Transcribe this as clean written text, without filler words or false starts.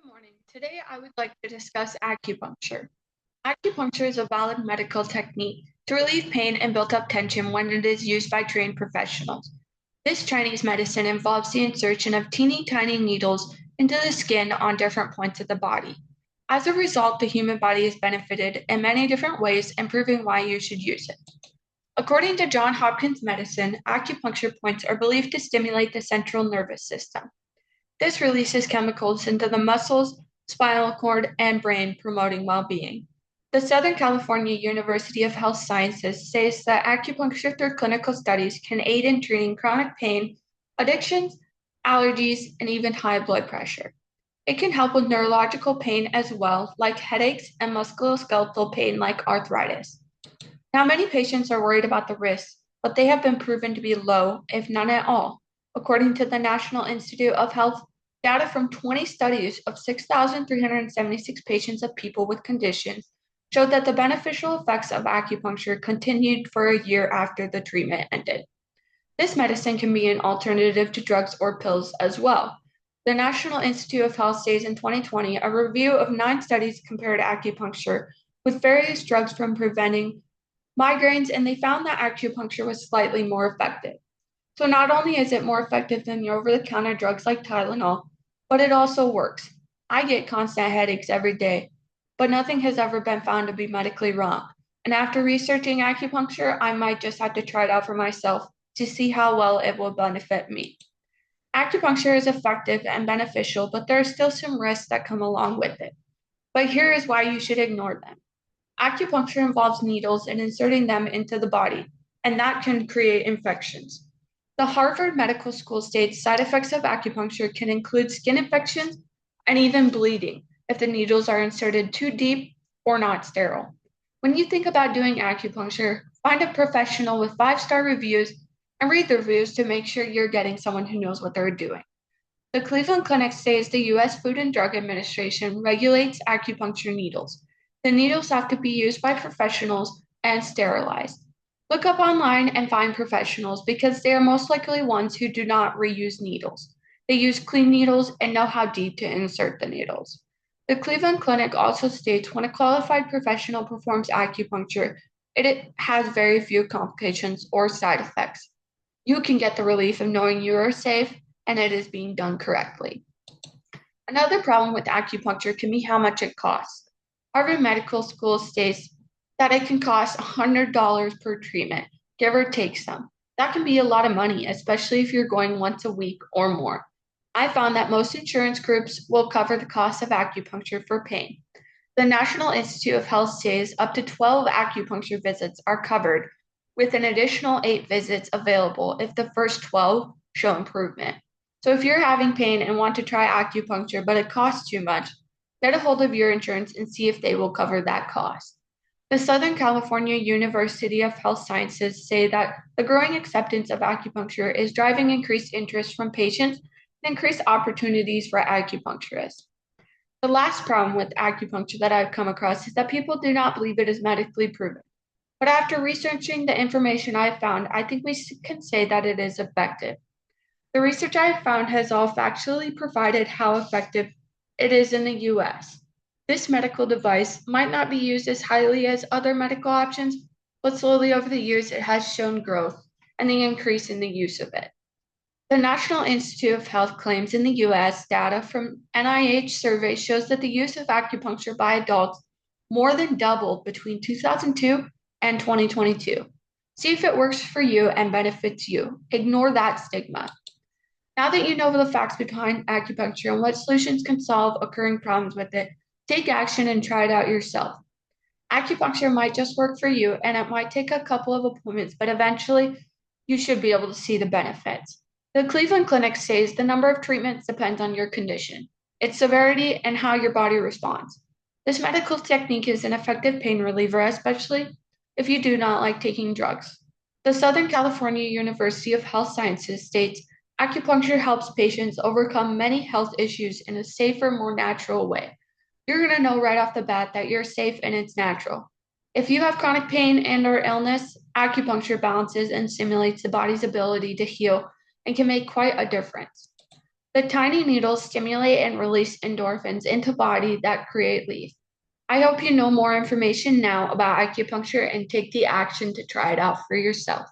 Good morning. Today I would like to discuss acupuncture. Acupuncture is a valid medical technique to relieve pain and built up tension when it is used by trained professionals. This Chinese medicine involves the insertion of teeny tiny needles into the skin on different points of the body. As a result, the human body is benefited in many different ways, and proving why you should use it. According to Johns Hopkins Medicine, acupuncture points are believed to stimulate the central nervous system. This releases chemicals into the muscles, spinal cord, and brain, promoting well being. The Southern California University of Health Sciences says that acupuncture through clinical studies can aid in treating chronic pain, addictions, allergies, and even high blood pressure. It can help with neurological pain as well, like headaches and musculoskeletal pain like arthritis. Now, many patients are worried about the risks, but they have been proven to be low, if none at all. According to the National Institute of Health, data from 20 studies of 6,376 patients of people with conditions showed that the beneficial effects of acupuncture continued for a year after the treatment ended. This medicine can be an alternative to drugs or pills as well. The National Institute of Health says in 2020, a review of 9 studies compared acupuncture with various drugs from preventing migraines, and they found that acupuncture was slightly more effective. So not only is it more effective than your over-the-counter drugs like Tylenol, but it also works. I get constant headaches every day, but nothing has ever been found to be medically wrong. And after researching acupuncture, I might just have to try it out for myself to see how well it will benefit me. Acupuncture is effective and beneficial, but there are still some risks that come along with it. But here is why you should ignore them. Acupuncture involves needles and inserting them into the body, and that can create infections. The Harvard Medical School states side effects of acupuncture can include skin infections and even bleeding if the needles are inserted too deep or not sterile. When you think about doing acupuncture, find a professional with 5-star reviews and read the reviews to make sure you're getting someone who knows what they're doing. The Cleveland Clinic says the U.S. Food and Drug Administration regulates acupuncture needles. The needles have to be used by professionals and sterilized. Look up online and find professionals because they are most likely ones who do not reuse needles. They use clean needles and know how deep to insert the needles. The Cleveland Clinic also states when a qualified professional performs acupuncture, it has very few complications or side effects. You can get the relief of knowing you are safe and it is being done correctly. Another problem with acupuncture can be how much it costs. Harvard Medical School states that it can cost $100 per treatment, give or take some. That can be a lot of money, especially if you're going once a week or more. I found that most insurance groups will cover the cost of acupuncture for pain. The National Institute of Health says up to 12 acupuncture visits are covered, with an additional 8 visits available if the first 12 show improvement. So if you're having pain and want to try acupuncture, but it costs too much, get a hold of your insurance and see if they will cover that cost. The Southern California University of Health Sciences say that the growing acceptance of acupuncture is driving increased interest from patients and increased opportunities for acupuncturists. The last problem with acupuncture that I've come across is that people do not believe it is medically proven. But after researching the information I've found, I think we can say that it is effective. The research I have found has all factually provided how effective it is in the US. This medical device might not be used as highly as other medical options, but slowly over the years it has shown growth and the increase in the use of it. The National Institute of Health claims in the US data from NIH survey shows that the use of acupuncture by adults more than doubled between 2002 and 2022. See if it works for you and benefits you. Ignore that stigma. Now that you know the facts behind acupuncture and what solutions can solve occurring problems with it, take action and try it out yourself. Acupuncture might just work for you and it might take a couple of appointments, but eventually you should be able to see the benefits. The Cleveland Clinic says the number of treatments depends on your condition, its severity, and how your body responds. This medical technique is an effective pain reliever, especially if you do not like taking drugs. The Southern California University of Health Sciences states acupuncture helps patients overcome many health issues in a safer, more natural way. You're going to know right off the bat that you're safe and it's natural. If you have chronic pain and or illness, acupuncture balances and stimulates the body's ability to heal and can make quite a difference. The tiny needles stimulate and release endorphins into body that create relief. I hope you know more information now about acupuncture and take the action to try it out for yourself.